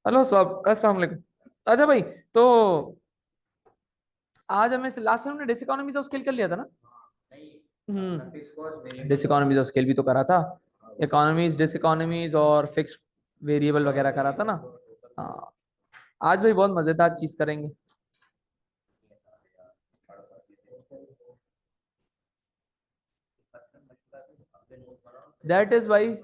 Hello साहब, अस्सलाम वालेकुम। अच्छा भाई, तो आज हमें लास्ट टाइम ने डिसइकोनॉमीज ऑफ स्केल कर लिया था ना। डिसइकोनॉमीज ऑफ स्केल भी तो करा था। इकोनॉमीज, डिसइकोनॉमीज और फिक्स वेरिएबल वगैरह करा था ना। हाँ, आज भाई बहुत मजेदार चीज करेंगे। दैट इज भाई।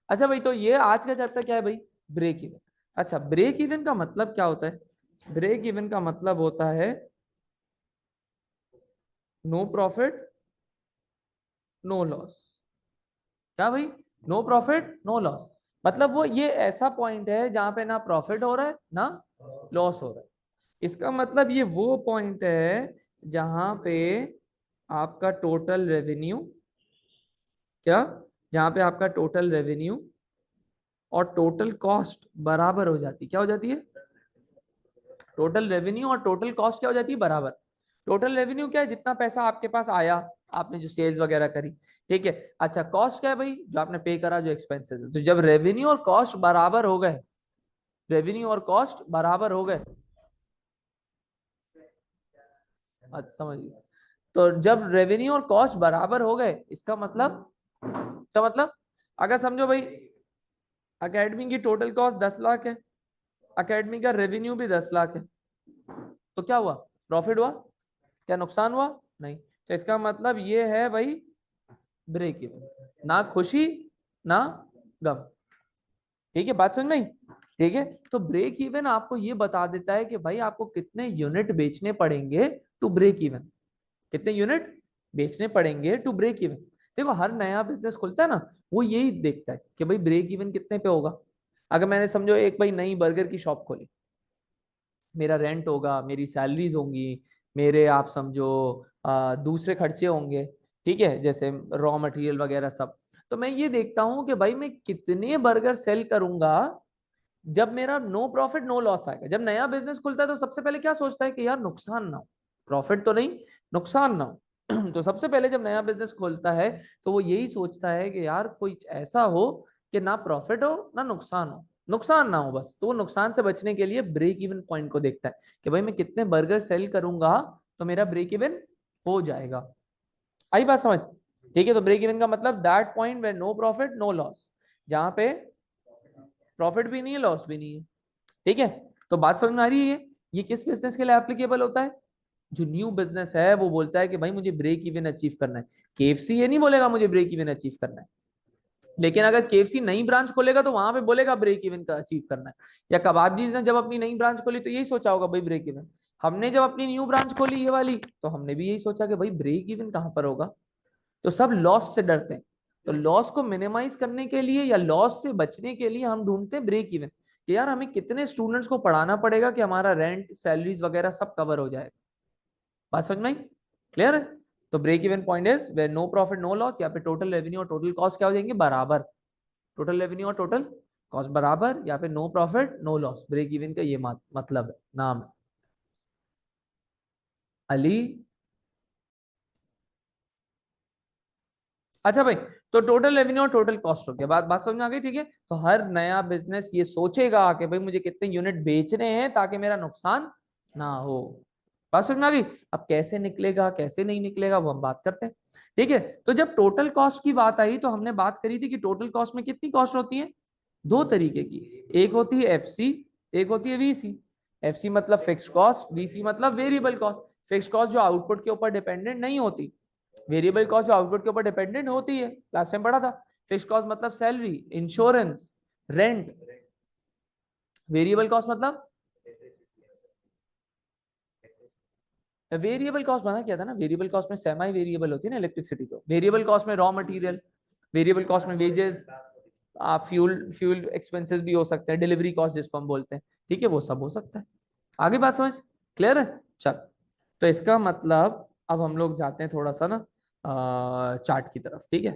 अच्छा भाई, तो ये आज का चैप्टर क्या है भाई? Break even. अच्छा, ब्रेक इवन का मतलब क्या होता है? ब्रेक इवन का मतलब होता है नो प्रॉफिट नो लॉस। क्या भाई? No profit no loss. मतलब वो ये ऐसा पॉइंट है जहां पे ना प्रॉफिट हो रहा है ना लॉस हो रहा है। इसका मतलब ये वो पॉइंट है जहां पे आपका टोटल रेवेन्यू, क्या, जहां पे आपका टोटल रेवेन्यू और टोटल कॉस्ट बराबर हो जाती, क्या हो जाती है? टोटल रेवेन्यू और टोटल कॉस्ट क्या हो जाती है? बराबर। टोटल रेवेन्यू क्या है? जितना पैसा आपके पास आया, आपने जो सेल्स वगैरह करी, ठीक है। अच्छा, कॉस्ट क्या है भाई? जो आपने पे करा, जो एक्सपेंसेस है। तो जब रेवेन्यू और कॉस्ट बराबर हो गए, रेवेन्यू और कॉस्ट बराबर हो गए, अच्छा समझिए। तो जब रेवेन्यू और कॉस्ट बराबर हो गए, इसका मतलब, इसका मतलब, अगर समझो भाई अकेडमी की टोटल कॉस्ट 10 लाख है, अकेडमी का रेवेन्यू भी 10 लाख है, तो क्या हुआ? प्रॉफिट हुआ? क्या नुकसान हुआ? नहीं। तो इसका मतलब ये है भाई ब्रेक इवन। ना खुशी ना गम। ठीक है, बात समझ में आई? ठीक है। तो ब्रेक इवन आपको ये बता देता है कि भाई आपको कितने यूनिट बेचने पड़ेंगे टू ब्रेक इवन। कितने यूनिट बेचने पड़ेंगे टू ब्रेक इवन। देखो, हर नया बिजनेस खुलता है ना, वो यही देखता है कि भाई ब्रेक इवन कितने पे होगा। अगर मैंने समझो एक भाई नई बर्गर की शॉप खोली, मेरा रेंट होगा, मेरी सैलरीज होंगी, मेरे आप समझो दूसरे खर्चे होंगे, ठीक है, जैसे रॉ मटेरियल वगैरह सब। तो मैं ये देखता हूँ कि भाई मैं कितने बर्गर सेल करूंगा जब मेरा नो प्रॉफिट नो लॉस आएगा। जब नया बिजनेस खुलता है तो सबसे पहले क्या सोचता है कि यार नुकसान ना हो, प्रॉफिट तो नहीं, नुकसान ना हो। तो सबसे पहले जब नया बिजनेस खोलता है तो वो यही सोचता है कि यार कोई ऐसा हो कि ना प्रॉफिट हो ना नुकसान हो, नुकसान ना हो बस। तो वो नुकसान से बचने के लिए ब्रेक इवन पॉइंट को देखता है कि भाई मैं कितने बर्गर सेल करूंगा तो मेरा ब्रेक इवन हो जाएगा। आई बात समझ? ठीक है। तो ब्रेक इवन का मतलब that point where no profit no loss, जहां पे प्रॉफिट भी नहीं है लॉस भी नहीं है। ठीक है। तो बात समझ में आ रही है? ये किस बिजनेस के लिए एप्लीकेबल होता है? जो न्यू बिजनेस है वो बोलता है कि भाई मुझे ब्रेक इवन अचीव करना है। केएफसी ये नहीं बोलेगा मुझे ब्रेक इवन अचीव करना है, लेकिन अगर केएफसी नई ब्रांच खोलेगा तो वहां पे बोलेगा ब्रेक इवन का अचीव करना है। या कबाबजीज ने जब अपनी नई ब्रांच खोली तो यही सोचा होगा भाई ब्रेक इवन। हमने जब अपनी न्यू ब्रांच खोली ये वाली, तो हमने भी यही सोचा कि भाई ब्रेक इवन कहां पर होगा। तो सब लॉस से डरते हैं। तो लॉस को मिनिमाइज करने के लिए या लॉस से बचने के लिए हम ढूंढते हैं ब्रेक इवन, कि यार हमें कितने स्टूडेंट्स को पढ़ाना पड़ेगा कि हमारा रेंट सैलरीज वगैरह सब कवर हो जाए। बात समझ में आई? क्लियर है? तो break even point is where no profit no loss, या फिर टोटल रेवेन्यू और टोटल कॉस्ट क्या हो जाएंगे? बराबर। टोटल रेवेन्यू और टोटल कॉस्ट बराबर, या फिर no profit no loss. Break even का ये मतलब है, नाम है। अली। अच्छा भाई, तो टोटल रेवेन्यू और टोटल कॉस्ट हो गया, बात बात समझ में आ गई? ठीक है। तो हर नया बिजनेस ये सोचेगा कि भाई मुझे कितने यूनिट बेचने हैं ताकि मेरा नुकसान ना हो। बात समझ में आ गई? अब कैसे निकलेगा कैसे नहीं निकलेगा वो हम बात करते हैं। ठीक है। तो जब टोटल कॉस्ट की बात आई तो हमने बात करी थी कि टोटल कॉस्ट में कितनी कॉस्ट होती है? दो तरीके की। एक होती है एफसी, एक होती है वीसी। एफसी मतलब फिक्स्ड कॉस्ट, वीसी मतलब वेरिएबल कॉस्ट। फिक्स्ड कॉस्ट जो आउटपुट के ऊपर डिपेंडेंट नहीं होती, वेरिएबल कॉस्ट जो आउटपुट के ऊपर डिपेंडेंट होती है। लास्ट टाइम पढ़ा था। फिक्स्ड कॉस्ट मतलब salary, insurance, rent. Variable cost मतलब, वेरिएबल कॉस्ट बना क्या था ना, वेरिएबल कॉस्ट में सेमी वेरिएबल होती है ना इलेक्ट्रिसिटी। तो वेरिएबल कॉस्ट में रॉ मटेरियल, वेरिएबल कॉस्ट में वेजेस, फ्यूल फ्यूल एक्सपेंसेस भी हो सकते हैं, डिलीवरी कॉस्ट जिसको हम बोलते हैं, ठीक है, वो सब हो सकता है। आगे बात समझ? क्लियर है? चल, तो इसका मतलब अब हम लोग जाते हैं थोड़ा सा ना चार्ट की तरफ, ठीक है।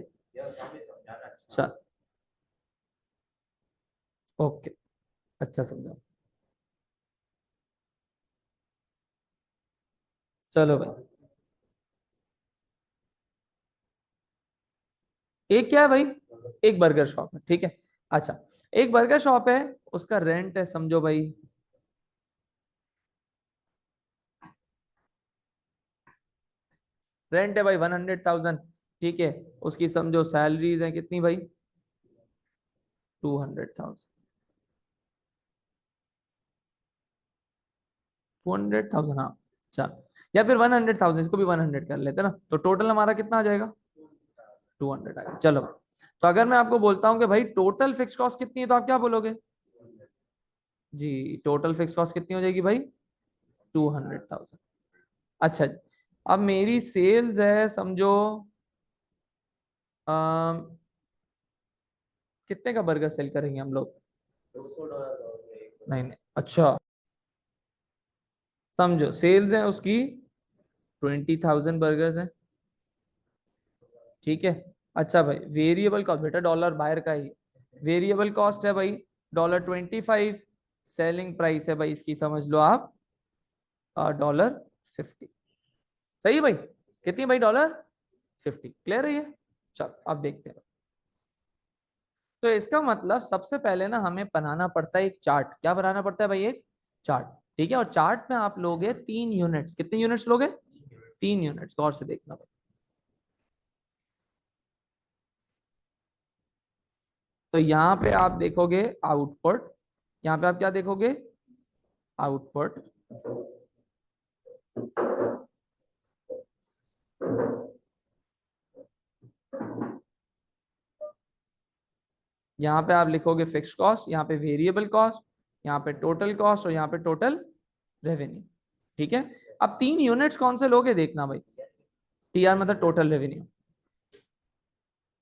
चल, ओके, अच्छा समझा। चलो भाई, एक क्या है भाई, एक बर्गर शॉप है, ठीक है। अच्छा, एक बर्गर शॉप है, उसका रेंट है समझो भाई, रेंट है भाई 100,000, ठीक है। उसकी समझो सैलरीज है कितनी भाई, 200,000, 200,000, हाँ। चल, या फिर 100,000, इसको भी 100 कर लेते ना, तो टोटल हमारा कितना आ जाएगा, 200 आएगा। चलो, तो अगर मैं आपको बोलता हूँ कि भाई टोटल फिक्स कॉस्ट कितनी है, तो आप क्या बोलोगे जी, टोटल फिक्स कॉस्ट कितनी हो जाएगी भाई, 200,000। अच्छा जी, अब मेरी सेल्स है समझो, अम, कितने का बर्गर सेल करेंगे हम लोग, नहीं नहीं, अच्छा, समझो सेल्स है उसकी 20,000 बर्गर्स है, ठीक है। अच्छा भाई, वेरिएबल कॉस्ट बेटा डॉलर बाहर का ही, वेरिएबल कॉस्ट है भाई $25, सेलिंग प्राइस है भाई इसकी समझ लो आप $50। सही है भाई, कितनी भाई, $50, क्लियर है ये। चलो अब देखते हैं। तो इसका मतलब सबसे पहले ना हमें बनाना पड़ता है एक चार्ट, क्या बनाना पड़ता है भाई, एक चार्ट, ठीक है। और चार्ट में आप लोगे 3 यूनिट्स, कितने यूनिट्स लोगे, 3 यूनिट्स, गौर से देखना भाई। तो यहाँ पे आप देखोगे आउटपुट, यहाँ पे आप क्या देखोगे, आउटपुट, यहाँ पे आप लिखोगे फिक्स कॉस्ट, यहाँ पे वेरिएबल कॉस्ट, यहाँ पे टोटल कॉस्ट और यहाँ पे टोटल रेवेन्यू, ठीक है। अब 3 यूनिट्स कौन से लोगे देखना भाई, टीआर मतलब टोटल रेवेन्यू,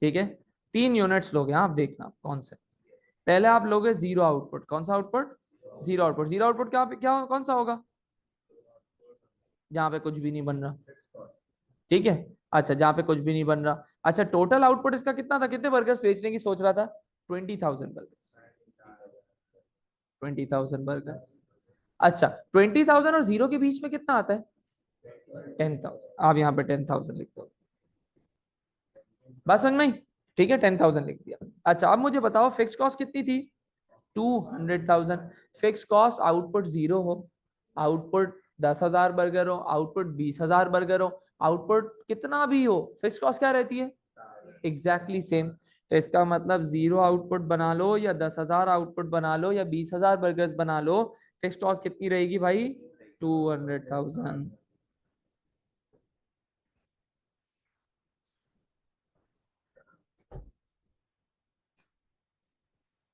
ठीक है। 3 यूनिट्स लोगे, आप देखना कौन से। पहले आप लोगे जीरो आउटपुट, कौन सा output, zero output, zero output क्या क्या कौन सा होगा, जहाँ पे कुछ भी नहीं बन रहा, ठीक है। अच्छा, जहाँ पे कुछ भी नहीं बन रहा। अच्छा, टोटल आउटपुट इसका कितना था, कितने बर्गर्स बेचने की सोच रहा था, 20,000 बर्गर्स, 20,000 बर्गर्स। अच्छा, 20,000 और जीरो के बीच में कितना आता है, 10,000, आप यहाँ पे 10,000 लिख दो, बस समझ में आई? ठीक है, 10,000 लिख दिया। अच्छा, अब मुझे बताओ फिक्स कॉस्ट कितनी थी, 200,000। फिक्स कॉस्ट आउटपुट जीरो हो, आउटपुट 10,000 बर्गर हो, आउटपुट 20,000 बर्गर हो, आउटपुट कितना भी हो, फिक्स कॉस्ट क्या रहती है, एग्जैक्टली सेम। तो इसका मतलब जीरो आउटपुट बना लो या 10,000 आउटपुट बना लो या 20,000 बर्गर्स बना लो, फिक्स कॉस्ट कितनी रहेगी भाई, 200,000।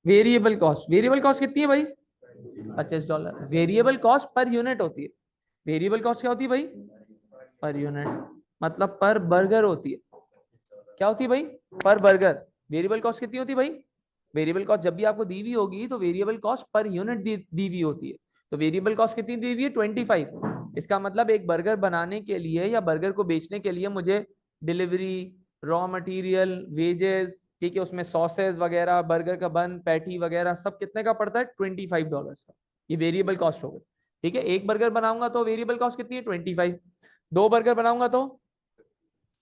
वेरिएबल कॉस्ट कितनी है भाई, $25। वेरिएबल कॉस्ट पर यूनिट होती है, वेरिएबल कॉस्ट क्या होती है भाई, पर यूनिट, मतलब पर बर्गर होती है, क्या होती है भाई, पर बर्गर। वेरिएबल कॉस्ट कितनी होती है भाई, वेरिएबल कॉस्ट जब भी आपको दी हुई होगी तो वेरिएबल कॉस्ट पर यूनिट दी हुई होती है। तो वेरिएबल कॉस्ट कितनी दी हुई है, 25। इसका मतलब एक बर्गर बनाने के लिए या बर्गर को बेचने के लिए मुझे डिलीवरी, रॉ मटेरियल, वेजेस, ठीक है, उसमें सॉसेस वगैरह, बर्गर का बन, पैटी वगैरह सब कितने का पड़ता है, $25 का। ये वेरिएबल कॉस्ट हो गई, ठीक है। एक बर्गर बनाऊंगा तो वेरिएबल कॉस्ट कितनी है, 25। दो बर्गर बनाऊंगा तो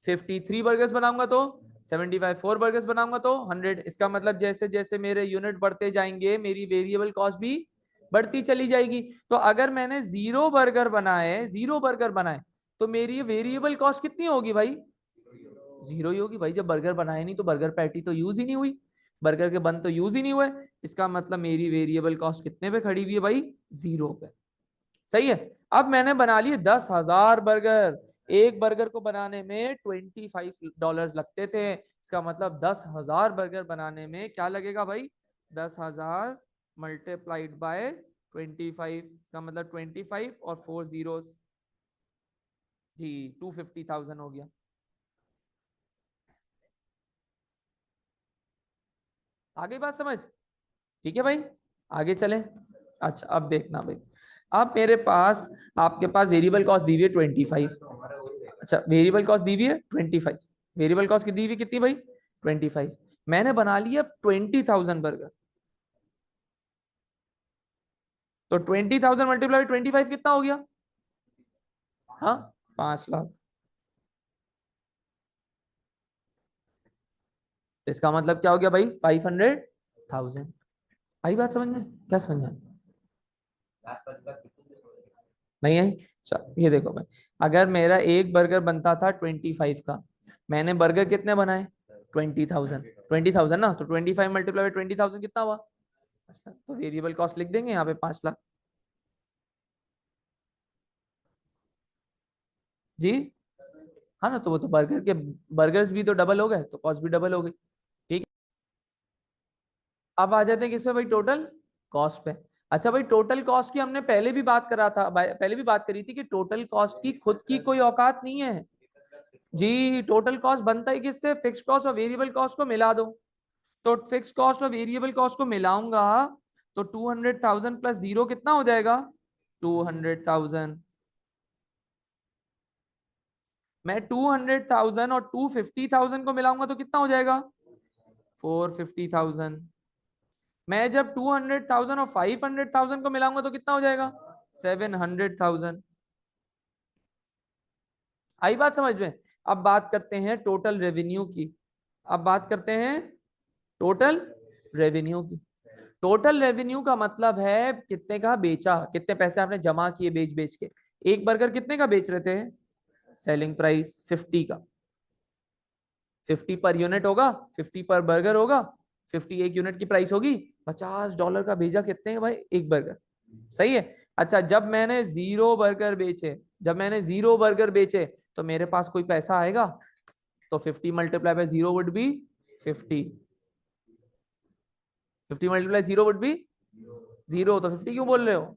50, 3 बर्गर्स बनाऊंगा तो 75, 4 बर्गर्स बनाऊंगा तो 100। इसका मतलब जैसे जैसे मेरे यूनिट बढ़ते जाएंगे मेरी वेरिएबल कॉस्ट भी बढ़ती चली जाएगी। तो अगर मैंने जीरो बर्गर बनाए तो मेरी वेरिएबल कॉस्ट कितनी होगी भाई, जीरो ही होगी भाई। जब बर्गर बनाए नहीं तो बर्गर पैटी तो यूज ही नहीं हुई, बर्गर के बन तो यूज ही नहीं हुए। इसका मतलब मेरी वेरिएबल कॉस्ट कितने पे खड़ी हुई है भाई, जीरो पे। सही है। अब मैंने बना लिए 10,000 बर्गर, एक बर्गर को बनाने में $25 लगते थे, इसका मतलब 10,000 बर्गर बनाने में क्या लगेगा भाई, 10,000 मल्टीप्लाइड बाय 25, इसका मतलब 25 और 4 zeros, जी 250,000 हो गया। आगे बात समझ, ठीक है भाई, आगे चले। अच्छा अब देखना भाई, अब मेरे पास, आपके पास वेरिएबल कॉस्ट दी हुई है 25। अच्छा, वेरिएबल कॉस्ट दी हुई है 25। वेरिएबल कॉस्ट की दी हुई कितनी भाई? 25। मैंने बना लिया 20,000 बर्गर। तो 20,000 मल्टीप्लाई 25 कितना हो गया? हाँ, 5 लाख। इसका मतलब क्या हो गया भाई? 500,000। आई बात समझ में? क्या समझ में? नहीं आई? चल ये देखो भाई, अगर मेरा एक बर्गर बनता था 25 का, मैंने बर्गर कितने बनाए? 20,000। 20,000 ना, तो 25 मल्टीप्लाई बाई 20,000 कितना हुआ? अच्छा, तो वेरिएबल कॉस्ट लिख देंगे यहाँ पे 5 लाख। जी हाँ ना, तो वो तो बर्गर के, बर्गर्स भी तो डबल हो गए, तो कॉस्ट भी डबल हो गई। ठीक है, अब आ जाते हैं किस पे भाई? टोटल कॉस्ट पे। अच्छा भाई, टोटल कॉस्ट की हमने पहले भी बात करा था, पहले भी बात करी थी कि टोटल कॉस्ट की खुद की कोई औकात नहीं है जी। टोटल कॉस्ट बनता ही किससे? फिक्स कॉस्ट और वेरिएबल कॉस्ट को मिला दो। तो फिक्स कॉस्ट और वेरिएबल कॉस्ट को मिलाऊंगा, तो 200,000 प्लस जीरो कितना हो जाएगा? 200,000। मैं 200,000 और 250,000 को मिलाऊंगा तो कितना हो जाएगा? 450,000। मैं जब 200,000 और 500,000 को मिलाऊंगा तो कितना हो जाएगा? 700,000। आई बात समझ में? अब बात करते हैं टोटल रेवेन्यू की। अब बात करते हैं टोटल रेवेन्यू की। टोटल रेवेन्यू का मतलब है कितने का बेचा, कितने पैसे आपने जमा किए बेच बेच के। एक बर्गर कितने का बेच रहे थे? सेलिंग प्राइस 50 का। 50 पर यूनिट होगा, 50 पर बर्गर होगा, 50 एक यूनिट की प्राइस होगी। $50 का भेजा कितने का भाई? एक बर्गर। सही है। अच्छा, जब मैंने जीरो बर्गर बेचे, जब मैंने जीरो बर्गर बेचे, तो मेरे पास कोई पैसा आएगा? तो 50 multiply by zero would be 50। 50 multiply zero would be zero. तो 50 क्यों बोल रहे हो?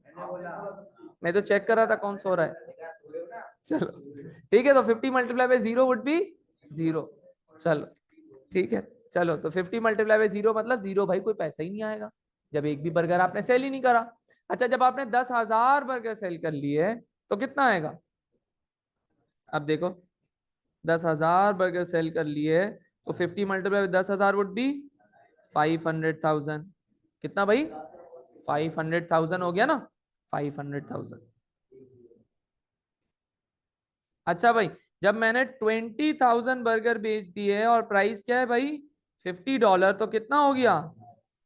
मैं तो चेक कर रहा था कौन सो रहा है। चलो ठीक है, तो 50 multiply by zero would be zero. चलो ठीक है। चलो, तो 50 मल्टीप्लाई बाय जीरो मतलब जीरो भाई, कोई पैसा ही नहीं आएगा जब एक भी बर्गर आपने सेल ही नहीं करा। अच्छा, जब आपने 10,000 बर्गर सेल कर लिए तो कितना आएगा? अब देखो, 10,000 बर्गर सेल कर लिए, तो 50 मल्टीप्लाई 10,000 वुड बी 500,000। कितना भाई? 500,000 हो गया ना? 500,000। अच्छा भाई, जब मैंने 20,000 बर्गर बेच दिए और प्राइस क्या है भाई? $50, तो कितना हो गया?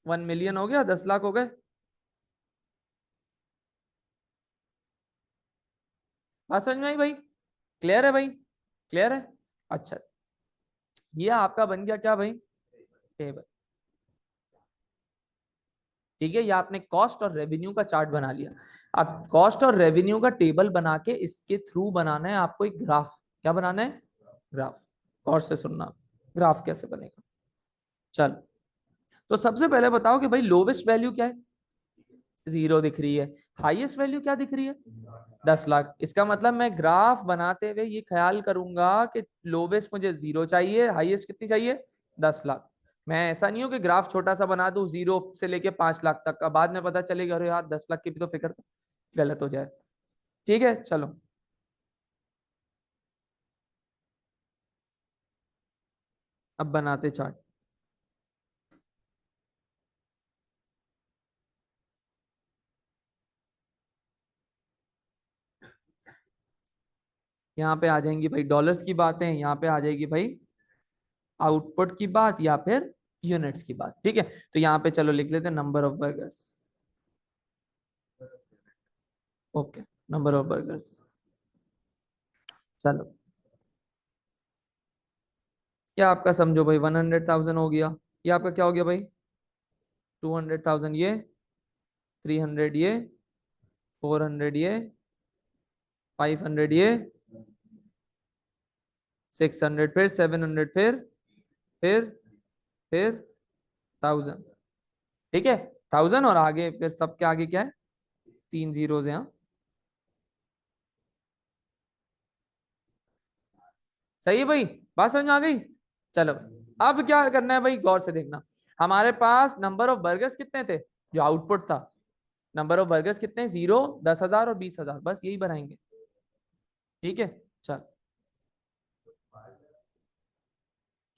1 मिलियन हो गया, 10 लाख हो गए। बात समझ में आई भाई? क्लियर है भाई? क्लियर है? अच्छा, ये आपका बन गया क्या भाई? टेबल। ठीक है, ये आपने कॉस्ट और रेवेन्यू का चार्ट बना लिया। अब कॉस्ट और रेवेन्यू का टेबल बना के इसके थ्रू बनाना है आपको एक ग्राफ। क्या बनाना है? ग्राफ। और से सुनना, ग्राफ कैसे बनेगा। चल, तो सबसे पहले बताओ कि भाई लोवेस्ट वैल्यू क्या है? जीरो दिख रही है। हाईएस्ट वैल्यू क्या दिख रही है? 10 लाख। इसका मतलब मैं ग्राफ बनाते हुए ये ख्याल करूंगा कि लोवेस्ट मुझे जीरो चाहिए, हाईएस्ट कितनी चाहिए? 10 लाख। मैं ऐसा नहीं हो कि ग्राफ छोटा सा बना दूं जीरो से लेके 5 लाख तक का, बाद में पता चलेगा अरे यार 10 लाख की भी तो फिक्र, गलत हो जाए। ठीक है, चलो अब बनाते चार्ट। यहाँ पे आ जाएंगी भाई डॉलर्स की बातें, यहाँ पे आ जाएगी भाई आउटपुट की बात, या फिर यूनिट्स की बात। ठीक है, तो यहाँ पे चलो लिख लेते हैं number of burgers. Okay, number of burgers. चलो, या आपका समझो भाई 100,000 हो गया। ये आपका क्या हो गया भाई? 200,000 ये, 300 ये, 400 ये, 500 ये, 600, फिर 700, फिर 1,000। ठीक है, 1,000 और आगे फिर सबके आगे क्या है? 3 जीरोस यहाँ। सही है भाई? बात समझ में आ गई? चलो, अब क्या करना है भाई, गौर से देखना। हमारे पास नंबर ऑफ बर्गर्स कितने थे जो आउटपुट था? नंबर ऑफ बर्गर्स कितने, 0, 10,000 और 20,000, बस यही बनाएंगे। ठीक है, चल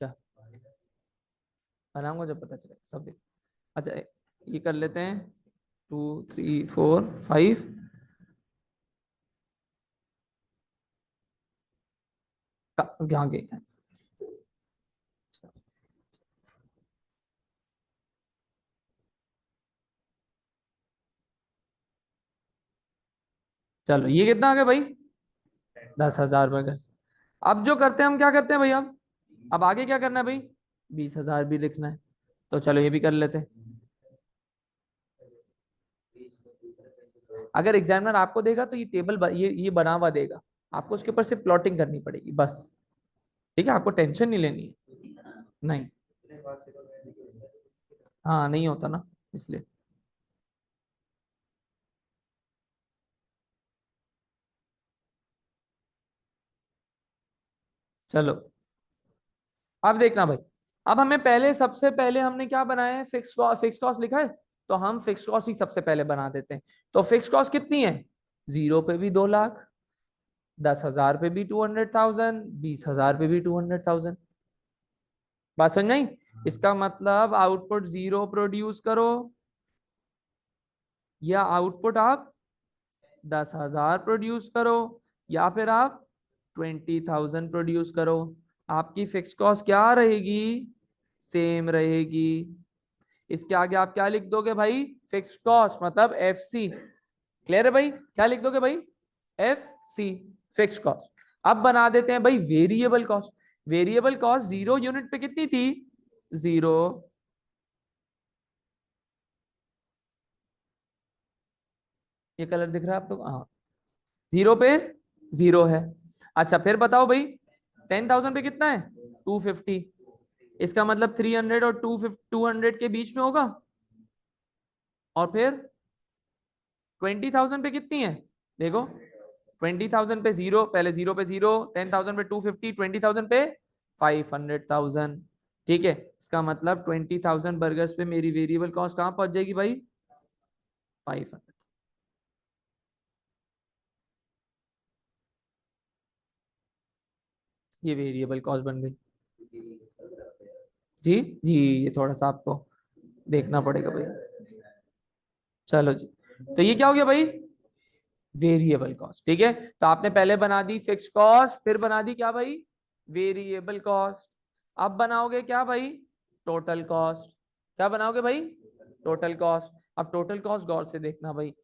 क्या बनाऊंगा जब पता चले सब देख। अच्छा ये कर लेते हैं, 2 3 4 5, यहाँ गए। चलो ये कितना आ गया भाई, 10,000 बर्गर। अब जो करते हैं हम क्या करते हैं भाई, अब आगे क्या करना है भाई, 20,000 भी लिखना है। तो चलो ये भी कर लेते हैं। अगर एग्जामिनर आपको देगा तो ये टेबल ये बना हुआ देगा, आपको उसके ऊपर सिर्फ प्लॉटिंग करनी पड़ेगी बस। ठीक है, आपको टेंशन नहीं लेनी है। नहीं, हाँ नहीं होता ना, इसलिए। चलो अब देखना भाई, अब हमें पहले, सबसे पहले हमने क्या बनाया है, फिक्स कॉस्ट लिखा है, तो हम फिक्स कॉस्ट ही सबसे पहले बना देते हैं। तो फिक्स कॉस्ट कितनी है, 0 पे भी 2 लाख, 10,000 पे भी 200,000, 20,000 पे भी 200,000। बात समझ नहीं, इसका मतलब आउटपुट 0 प्रोड्यूस करो, या आउटपुट आप 10,000 प्रोड्यूस करो, या फिर आप 20,000 प्रोड्यूस करो, आपकी फिक्स कॉस्ट क्या रहेगी, सेम रहेगी। इसके आगे आप क्या लिख दोगे भाई, फिक्स कॉस्ट मतलब एफ सी। क्लियर है भाई, क्या लिख दोगे भाई, एफ सी, फिक्स कॉस्ट। अब बना देते हैं भाई variable cost. Variable cost 0 unit पे कितनी थी, 0। ये कलर दिख रहा है आप लोग, हाँ, 0 पे 0 है। अच्छा फिर बताओ भाई, 10,000 पे कितना है, 250। इसका मतलब 300 और 200 के बीच में होगा। और फिर 20,000 पे कितनी है, देखो 20,000 पे 0, पहले 0 पे 0, 10,000 पे 250, 20,000 पे 500,000। ठीक है, इसका मतलब 20,000 बर्गर्स पे मेरी वेरिएबल कॉस्ट कहां पहुंच जाएगी भाई, 500। ये वेरिएबल कॉस्ट बन गई। जी जी, ये थोड़ा सा आपको देखना पड़ेगा भाई। चलो जी, तो ये क्या हो गया भाई, वेरिएबल कॉस्ट। ठीक है, तो आपने पहले बना दी फिक्स कॉस्ट, फिर बना दी क्या भाई, वेरिएबल कॉस्ट। अब बनाओगे क्या भाई, टोटल कॉस्ट। क्या बनाओगे भाई, टोटल कॉस्ट। अब टोटल कॉस्ट गौर से देखना भाई,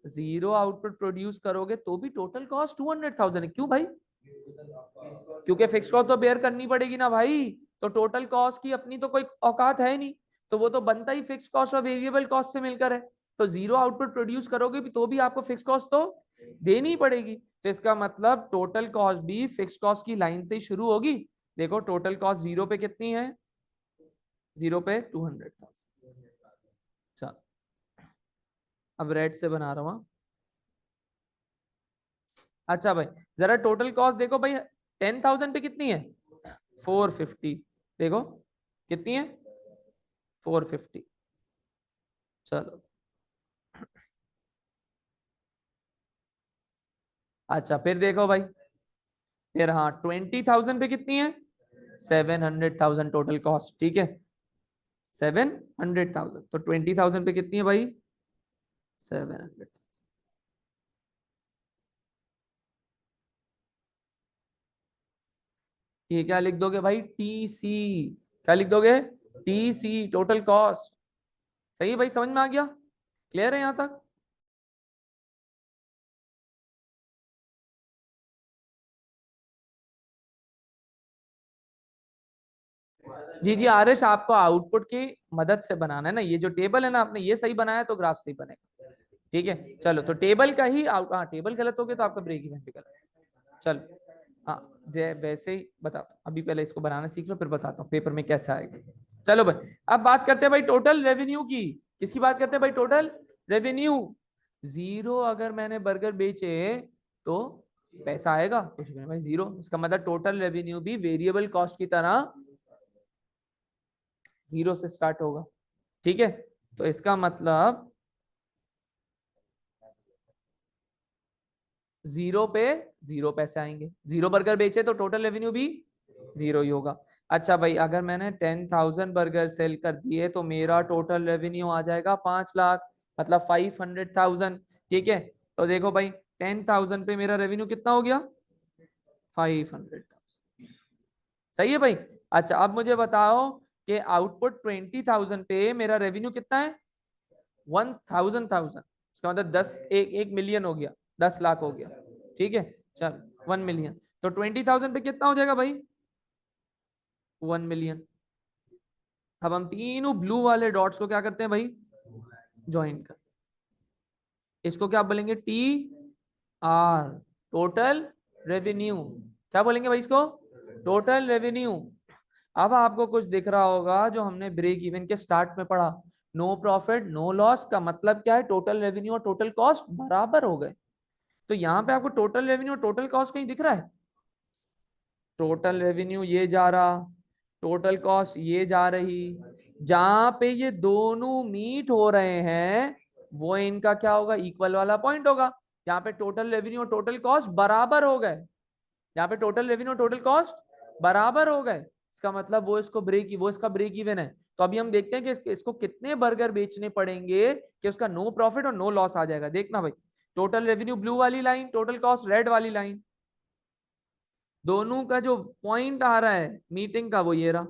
0 आउटपुट प्रोड्यूस करोगे तो भी टोटल कॉस्ट 200,000 है। क्यों भाई, क्योंकि फिक्स कॉस्ट तो बेयर करनी पड़ेगी ना भाई। तो टोटल कॉस्ट की अपनी तो कोई औकात है नहीं, तो वो तो बनता ही फिक्स कॉस्ट और वेरिएबल कॉस्ट से मिलकर है। तो 0 आउटपुट प्रोड्यूस करोगे भी तो भी आपको फिक्स कॉस्ट तो देनी ही पड़ेगी। तो इसका मतलब टोटल कॉस्ट भी फिक्स कॉस्ट की लाइन से ही शुरू होगी। देखो टोटल कॉस्ट 0 पे कितनी है, 0 पे 200,000। चल अब रेड से बना रहा हूँ। अच्छा भाई, जरा टोटल कॉस्ट देखो भाई, 10,000 पे कितनी है, 450। देखो कितनी है, 450। चलो अच्छा फिर देखो भाई, फिर हाँ 20,000 पे कितनी है, 700,000 टोटल कॉस्ट। ठीक है, 700,000, तो 20,000 पे कितनी है भाई, 700। ये क्या लिख दोगे भाई, टी सी। क्या लिख दोगे, टी सी, टोटल कॉस्ट। सही है भाई, समझ में आ गया, क्लियर है यहां तक। जी जी आरिश, आपको आउटपुट की मदद से बनाना है ना, ये जो टेबल है ना, आपने ये सही बनाया तो ग्राफ सही बनेगा। ठीक है चलो, तो टेबल का ही हाँ टेबल गलत हो गया तो आपका ब्रेक इवन भी गलत है। चलो हाँ, वैसे ही बताता हूँ, अभी पहले इसको बनाना सीख लो फिर बताता हूँ पेपर में कैसे आएगा। चलो भाई, अब बात करते हैं भाई टोटल रेवेन्यू की। किसकी बात करते हैं भाई, टोटल रेवेन्यू। 0 अगर मैंने बर्गर बेचे तो पैसा आएगा कुछ नहीं भाई, 0। इसका मतलब टोटल रेवेन्यू भी वेरिएबल कॉस्ट की तरह 0 से स्टार्ट होगा। ठीक है, तो इसका मतलब जीरो पे 0 पैसे आएंगे, 0 बर्गर बेचे तो टोटल रेवेन्यू भी 0 ही होगा। अच्छा भाई, अगर मैंने 10,000 बर्गर सेल कर दिए तो मेरा टोटल रेवेन्यू आ जाएगा 5 लाख, मतलब 500,000। ठीक है, तो देखो भाई 10,000 पे मेरा रेवेन्यू कितना हो गया, 500,000। सही है भाई। अच्छा अब मुझे बताओ कि आउटपुट 20,000 पे मेरा रेवेन्यू कितना है, 1,000, इसका मतलब 1 मिलियन हो गया, 10 लाख हो गया। ठीक है, चल 1 मिलियन, तो 20,000 पे कितना हो जाएगा भाई, 1 मिलियन। अब हम तीनों ब्लू वाले डॉट्स को क्या करते हैं भाई, ज्वाइन करते हैं। इसको क्या बोलेंगे, टी आर, टोटल रेवेन्यू। क्या बोलेंगे भाई इसको, टोटल रेवेन्यू। अब आपको कुछ दिख रहा होगा जो हमने ब्रेक इवन के स्टार्ट में पढ़ा, नो प्रॉफिट नो लॉस का मतलब क्या है, टोटल रेवेन्यू और टोटल कॉस्ट बराबर हो गए। तो यहाँ पे आपको टोटल रेवेन्यू और टोटल कॉस्ट कहीं दिख रहा है, टोटल रेवेन्यू ये जा रहा, टोटल कॉस्ट ये जा रही, जहां पे ये दोनों मीट हो रहे हैं वो इनका क्या होगा, इक्वल वाला पॉइंट होगा। यहाँ पे टोटल रेवेन्यू और टोटल कॉस्ट बराबर हो गए, यहाँ पे टोटल रेवेन्यू और टोटल कॉस्ट बराबर हो गए, इसका मतलब वो इसका ब्रेक इवन है। तो अभी हम देखते हैं कि इसको कितने बर्गर बेचने पड़ेंगे कि उसका नो प्रॉफिट और नो लॉस आ जाएगा। देखना भाई, टोटल रेवेन्यू ब्लू वाली लाइन, टोटल कॉस्ट रेड वाली लाइन, दोनों का जो पॉइंट आ रहा है मीटिंग का वो ये रहा।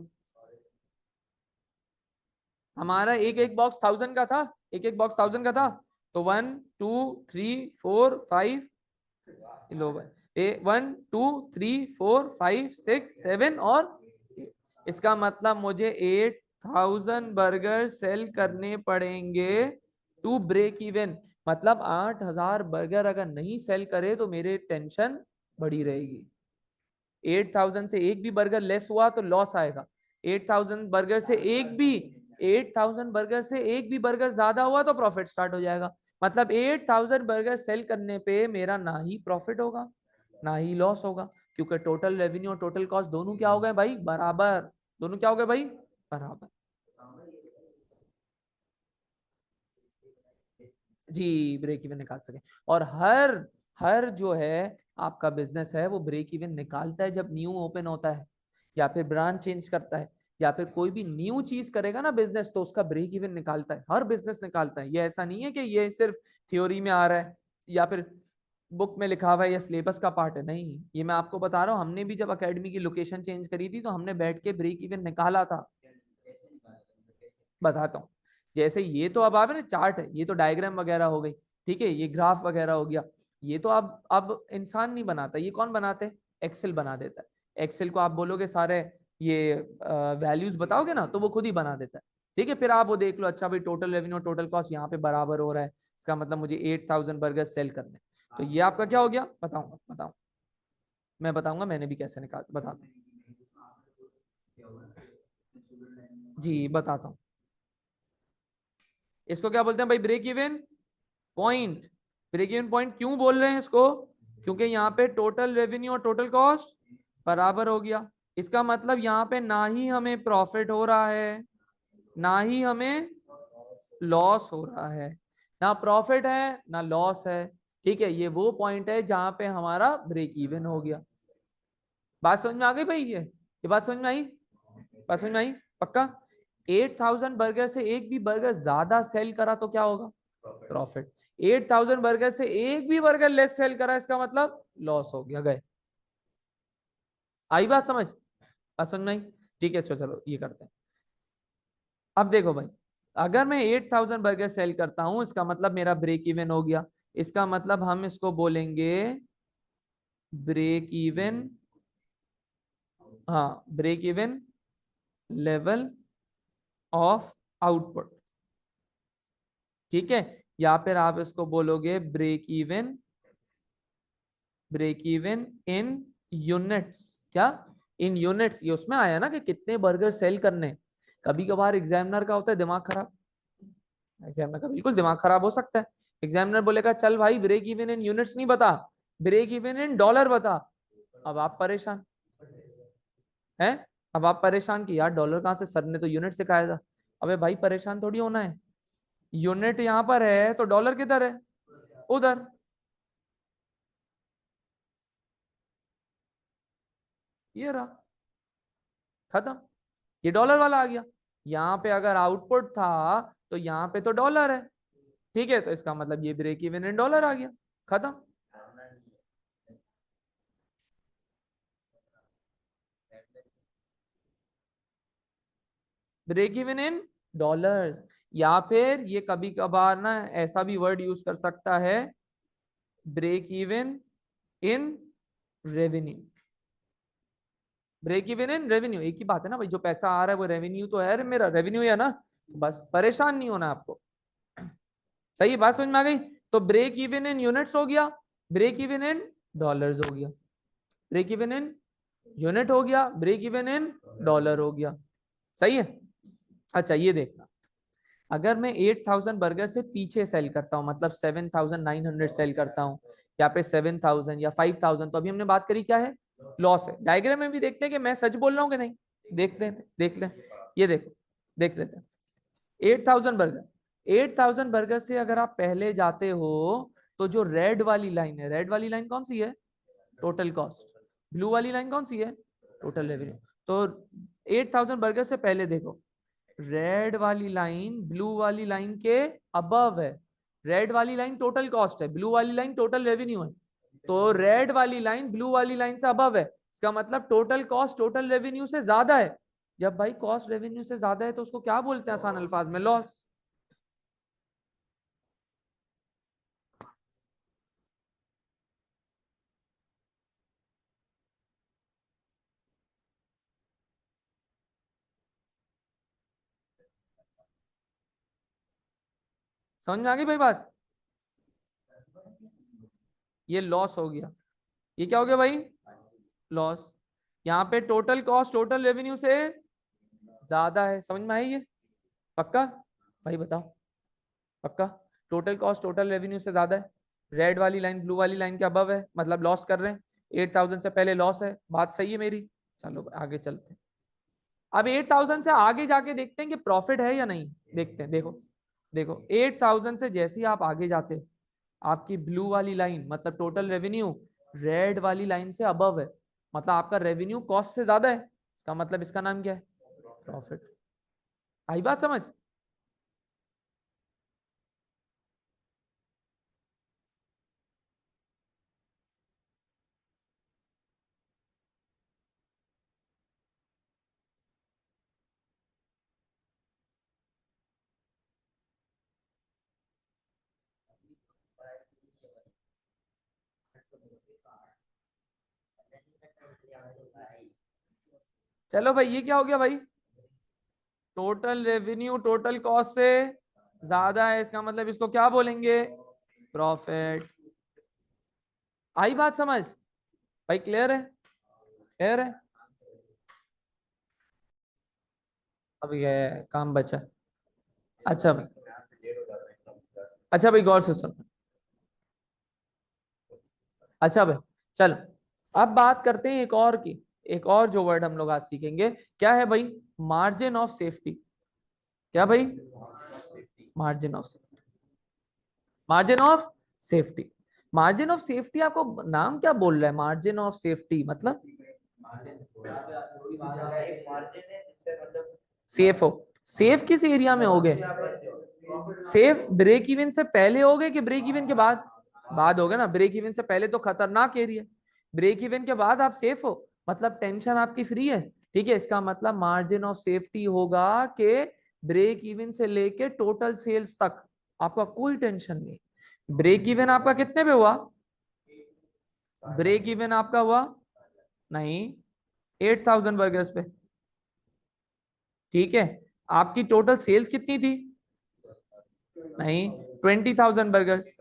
हमारा एक एक बॉक्स 1,000 का था, एक एक बॉक्स 1,000 का था, तो 1 2 3 4 5 लो भाई, 1 2 3 4 5 6 7 और 8। इसका मतलब मुझे 8,000 बर्गर सेल करने पड़ेंगे टू ब्रेक इवन। मतलब 8,000 बर्गर अगर नहीं सेल करे तो मेरे टेंशन बड़ी रहेगी। 8,000 से एक भी बर्गर लेस हुआ तो लॉस आएगा, 8,000 बर्गर से एक भी 8,000 बर्गर से एक भी बर्गर ज्यादा हुआ तो प्रॉफिट स्टार्ट हो जाएगा। मतलब 8,000 बर्गर सेल करने पे मेरा ना ही प्रॉफिट होगा ना ही लॉस होगा, क्योंकि टोटल रेवेन्यू और टोटल कॉस्ट दोनों क्या हो गए भाई, बराबर। दोनों क्या हो गए भाई, बराबर। जी, ब्रेक इवन निकाल सके। और हर हर जो है आपका बिजनेस है वो ब्रेक इवन निकालता है जब न्यू ओपन होता है या फिर ब्रांच चेंज करता है या फिर कोई भी न्यू चीज करेगा ना बिजनेस, तो उसका ब्रेक इवन निकालता है, हर बिजनेस निकालता है। ये ऐसा नहीं है कि ये सिर्फ थ्योरी में आ रहा है या फिर बुक में लिखा हुआ है या सिलेबस का पार्ट है, नहीं, ये मैं आपको बता रहा हूँ। हमने भी जब अकेडमी की लोकेशन चेंज करी थी तो हमने बैठ के ब्रेक इवन निकाला था। बताता हूँ। जैसे ये तो अब आप ना चार्ट है, ये तो डायग्राम वगैरह हो गई, ठीक है, ये ग्राफ वगैरह हो गया। ये तो अब इंसान नहीं बनाता, ये कौन बनाते हैं, एक्सेल बना देता है। एक्सेल को आप बोलोगे सारे ये वैल्यूज बताओगे ना तो वो खुद ही बना देता है। ठीक है, फिर आप वो देख लो, अच्छा भाई टोटल रेवेन्यू टोटल कॉस्ट यहाँ पे बराबर हो रहा है, इसका मतलब मुझे 8,000 बर्गर सेल करने। तो ये आपका क्या हो गया, बताऊंगा बताऊंगा, मैं बताऊंगा मैंने भी कैसे निकाला, बताता हूँ। जी बताता हूँ। इसको क्या बोलते हैं भाई, break even point. Break even point क्यों बोल रहे हैं इसको, क्योंकि यहाँ पे टोटल रेवेन्यू और टोटल कॉस्ट बराबर हो गया। इसका मतलब यहाँ पे ना ही हमें प्रॉफिट हो रहा है ना ही हमें लॉस हो रहा है, ना प्रॉफिट है ना लॉस है। ठीक है, ये वो पॉइंट है जहां पे हमारा ब्रेक इवन हो गया। बात समझ में आ गई भाई, ये बात समझ में आई, बात समझ में आई पक्का। 8,000 बर्गर से एक भी बर्गर ज्यादा सेल करा तो क्या होगा, प्रॉफिट। 8,000 बर्गर से एक भी बर्गर लेस सेल करा इसका मतलब लॉस हो गया, गए। आई बात समझ, बात समझ में आई। ठीक है, चलो ये करते हैं। अब देखो भाई, अगर मैं 8,000 बर्गर सेल करता हूं इसका मतलब मेरा ब्रेक इवन हो गया। इसका मतलब हम इसको बोलेंगे ब्रेक इवन, हाँ break even level of output. ठीक है, या फिर आप इसको बोलोगे ब्रेक इवन इन यूनिट्स। क्या, इन यूनिट्स, ये उसमें आया ना कि कितने बर्गर सेल करने। कभी कभार एग्जामिनर का होता है दिमाग खराब, एग्जामिनर का बिल्कुल दिमाग खराब हो सकता है। एग्जामिनर बोलेगा चल भाई ब्रेक इवन इन यूनिट्स नहीं बता, ब्रेक इवन इन डॉलर बता। अब आप परेशान हैं, अब आप परेशान कि यार डॉलर कहाँ से, सर ने तो यूनिट सिखाया था। अबे भाई परेशान थोड़ी होना है, यूनिट यहाँ पर है तो डॉलर किधर है, उधर। ये रहा, खत्म। ये डॉलर वाला आ गया। यहाँ पे अगर आउटपुट था तो यहाँ पे तो डॉलर है, ठीक है, तो इसका मतलब ये ब्रेक इवन इन डॉलर आ गया, खत्म। ब्रेक इवन इन डॉलर्स, या फिर ये कभी कभार ना ऐसा भी वर्ड यूज कर सकता है, break even in revenue. Break even in revenue एक ही बात है ना भाई, जो पैसा आ रहा है वो रेवेन्यू तो है, मेरा रेवेन्यू है ना, बस परेशान नहीं होना आपको। सही बात समझ में आ गई। तो ब्रेक इवन इन यूनिट्स हो गया, ब्रेक इवन इन डॉलर्स हो गया, ब्रेक इवन इन यूनिट हो गया, ब्रेक इवन इन डॉलर हो गया। सही है। अच्छा ये देखना, अगर मैं 8000 बर्गर से पीछे सेल करता हूं, मतलब 7900 सेल करता हूं, या पे 7000 या 5000, तो अभी हमने बात करी क्या है, लॉस है। डायग्राम में भी देखते हैं कि मैं सच बोल रहा हूँ कि नहीं, देख लेते देख लें। ये देखो, देख लेते हैं। 8000 बर्गर, 8000 बर्गर से अगर आप पहले जाते हो तो जो रेड वाली लाइन है, रेड वाली लाइन कौन सी है, टोटल कॉस्ट। ब्लू वाली लाइन कौन सी है, टोटल रेवेन्यू। तो 8000 बर्गर से पहले देखो, रेड वाली लाइन ब्लू वाली लाइन के अबव है। रेड वाली लाइन टोटल कॉस्ट है, ब्लू वाली लाइन टोटल रेवेन्यू है। तो रेड वाली लाइन ब्लू वाली लाइन से अबव है, इसका मतलब टोटल कॉस्ट टोटल रेवेन्यू से ज्यादा है। जब भाई कॉस्ट रेवेन्यू से ज्यादा है तो उसको क्या बोलते हैं आसान अल्फाज में, लॉस। समझ में आ गई भाई बात, ये लॉस हो गया। ये क्या हो गया भाई, लॉस। यहाँ पे टोटल कॉस्ट टोटल रेवेन्यू से ज्यादा है, समझ में आई ये, पक्का भाई बताओ, पक्का। टोटल कॉस्ट टोटल रेवेन्यू से ज्यादा है, रेड वाली लाइन ब्लू वाली लाइन के अबव है, मतलब लॉस कर रहे हैं। 8000 से पहले लॉस है, बात सही है मेरी। चलो आगे चलते हैं। अब 8000 से आगे जाके देखते हैं कि प्रॉफिट है या नहीं, देखते हैं। देखो देखो 8000 से जैसे ही आप आगे जाते हो, आपकी ब्लू वाली लाइन मतलब टोटल रेवेन्यू रेड वाली लाइन से अबव है, मतलब आपका रेवेन्यू कॉस्ट से ज्यादा है, इसका मतलब इसका नाम क्या है, प्रॉफिट। आई बात समझ। चलो भाई ये क्या हो गया भाई, टोटल रेवेन्यू टोटल कॉस्ट से ज्यादा है, इसका मतलब इसको क्या बोलेंगे, प्रॉफिट। आई बात समझ भाई, क्लियर है, क्लियर है। अब ये काम बचा। अच्छा भाई, अच्छा भाई गौर से सुन। अच्छा भाई चल, अब बात करते हैं एक और की। एक और जो वर्ड हम लोग आज सीखेंगे क्या है भाई, मार्जिन ऑफ सेफ्टी। क्या भाई, margin of safety, margin of safety. Margin of safety आपको नाम क्या बोल रहा है, मार्जिन ऑफ सेफ्टी मतलब सेफ हो। सेफ किस एरिया में हो गए, सेफ ब्रेक इवन से पहले हो गए कि ब्रेक इवन के बाद, बाद हो गए ना। ब्रेक इवन से पहले तो खतरनाक एरिया, ब्रेक इवन के बाद आप सेफ हो, मतलब टेंशन आपकी फ्री है। ठीक है, इसका मतलब मार्जिन ऑफ सेफ्टी होगा कि ब्रेक इवन से लेके टोटल सेल्स तक आपका कोई टेंशन नहीं। ब्रेक इवन आपका कितने पे हुआ, ब्रेक इवन आपका हुआ नहीं 8000 बर्गर्स पे, ठीक है। आपकी टोटल सेल्स कितनी थी, नहीं 20000 बर्गर्स,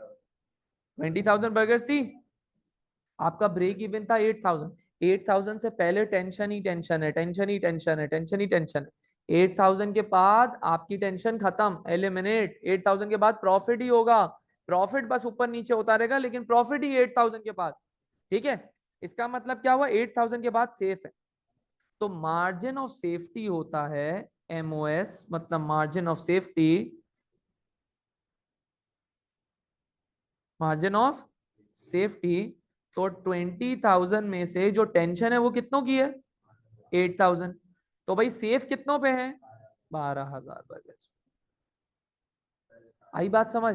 20000 बर्गर्स थी। आपका ब्रेक इवन था 8000, 8000 से पहले टेंशन ही टेंशन है, टेंशन ही टेंशन है, टेंशन ही टेंशन है। 8000 के बाद आपकी टेंशन खत्म, एलिमिनेट। 8000 के बाद प्रॉफिट ही होगा, प्रॉफिट बस ऊपर नीचे होता रहेगा, लेकिन प्रॉफिट ही 8000 के बाद। ठीक है, इसका मतलब क्या हुआ, 8000 के बाद सेफ है। तो मार्जिन ऑफ सेफ्टी होता है एमओएस, मतलब margin of safety, margin of safety. तो 20,000 में से जो टेंशन है वो कितनों की है? 8,000। तो भाई सेफ कितनों पे है? 12,000 पर गज। आई बात समझ?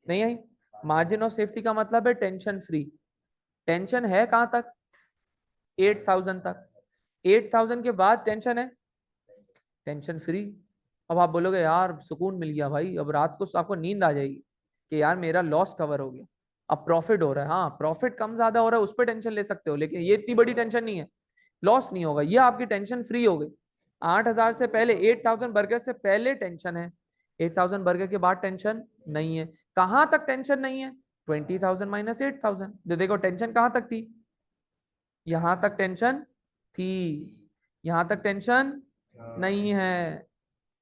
नहीं आई? मार्जिन ऑफ सेफ्टी का मतलब है टेंशन फ्री। टेंशन है कहां तक? 8,000 तक। 8,000 के बाद टेंशन है टेंशन फ्री। अब आप बोलोगे यार सुकून मिल गया भाई, अब रात को आपको नींद आ जाएगी कि यार मेरा लॉस कवर हो गया, अब प्रॉफिट हो रहा है। हाँ प्रॉफिट कम ज्यादा हो रहा है उस पर टेंशन ले सकते हो, लेकिन ये इतनी बड़ी टेंशन नहीं है, लॉस नहीं होगा, ये आपकी टेंशन फ्री हो गई। 8,000 से पहले, 8,000 बर्गर से पहले टेंशन है, 8,000 बर्गर के बाद टेंशन नहीं है। कहां तक टेंशन नहीं है? 20,000 माइनस 8,000। देखो टेंशन कहां तक थी? यहां तक टेंशन थी, यहां तक टेंशन नहीं है।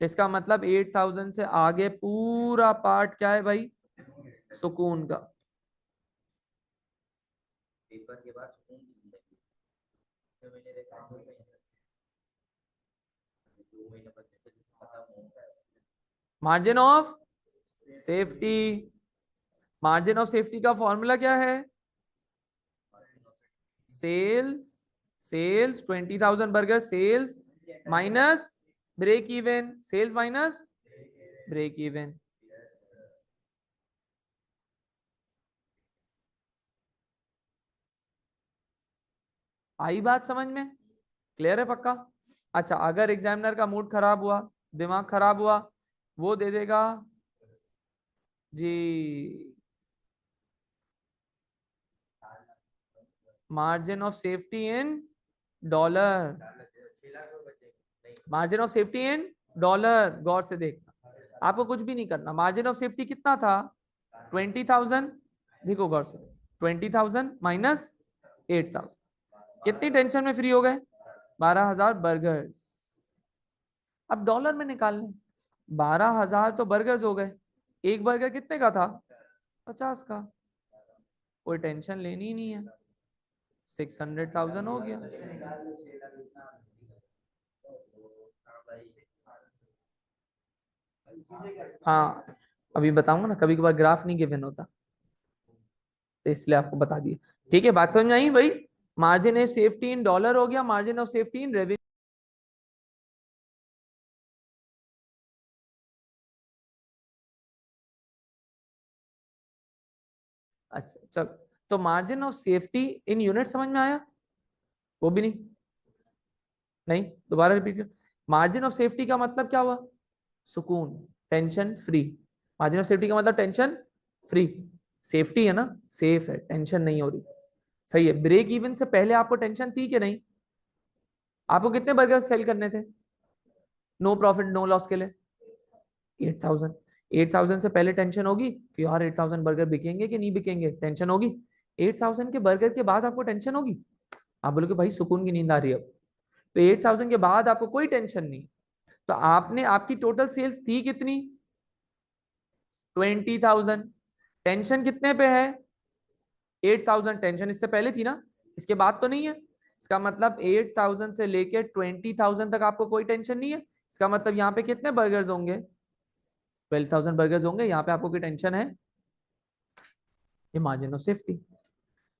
इसका मतलब 8,000 से आगे पूरा पार्ट क्या है भाई? सुकून का। पेपर के बाद सुकून की जिंदगी। Margin of safety. Margin of safety का फॉर्मूला क्या है? Sales, sales 20,000 burger sales minus break even, sales minus break even. आई बात समझ में? क्लियर है पक्का? अच्छा अगर एग्जामिनर का मूड खराब हुआ, दिमाग खराब हुआ, वो दे देगा जी margin of safety in dollar. Margin of safety in dollar, गौर से देखना, आपको कुछ भी नहीं करना। मार्जिन ऑफ सेफ्टी कितना था? 20,000। देखो गौर से, 20,000 माइनस 8,000, कितनी टेंशन में फ्री हो गए? 12,000 बर्गर्स। अब डॉलर में निकालने, 12,000 तो बर्गर्स हो गए, एक बर्गर कितने का था? 50 का। कोई टेंशन लेनी ही नहीं है, 600,000 हो गया। हाँ अभी बताऊंगा ना, कभी कभार ग्राफ नहीं गिवन होता, तो इसलिए आपको बता दिया। ठीक है बात समझ में आई भाई? Margin of safety in dollar हो गया, margin of safety in revenue. अच्छा चल, तो margin of safety in unit समझ में आया? वो भी नहीं? नहीं दोबारा रिपीट। मार्जिन ऑफ सेफ्टी का मतलब क्या हुआ? सुकून, tension free. Margin of safety का मतलब टेंशन फ्री, सेफ्टी है ना, सेफ है, टेंशन नहीं हो रही। सही है। ब्रेक इवन से पहले आपको टेंशन थी कि नहीं? आपको कितने बर्गर सेल करने थे नो प्रॉफिट नो लॉस के लिए? 8,000। 8,000 से पहले टेंशन होगी कि यार 8,000 बर्गर बिकेंगे कि नहीं बिकेंगे, टेंशन होगी। 8,000 के बर्गर के बाद आपको टेंशन होगी, आप बोलोगे भाई सुकून की नींद आ रही है अब। तो 8,000 के बाद आपको कोई टेंशन नहीं। तो आपने, आपकी टोटल सेल्स थी कितनी? 20,000। टेंशन कितने पे है? 8,000। टेंशन इससे पहले थी ना, इसके बाद तो नहीं है। इसका मतलब 8,000 से लेके 20,000 तक आपको कोई टेंशन नहीं है। इसका मतलब यहाँ पे कितने बर्गर्स होंगे? 12,000 बर्गर्स होंगे। यहाँ पे आपको कोई टेंशन है? ये मार्जिन ऑफ सेफ्टी।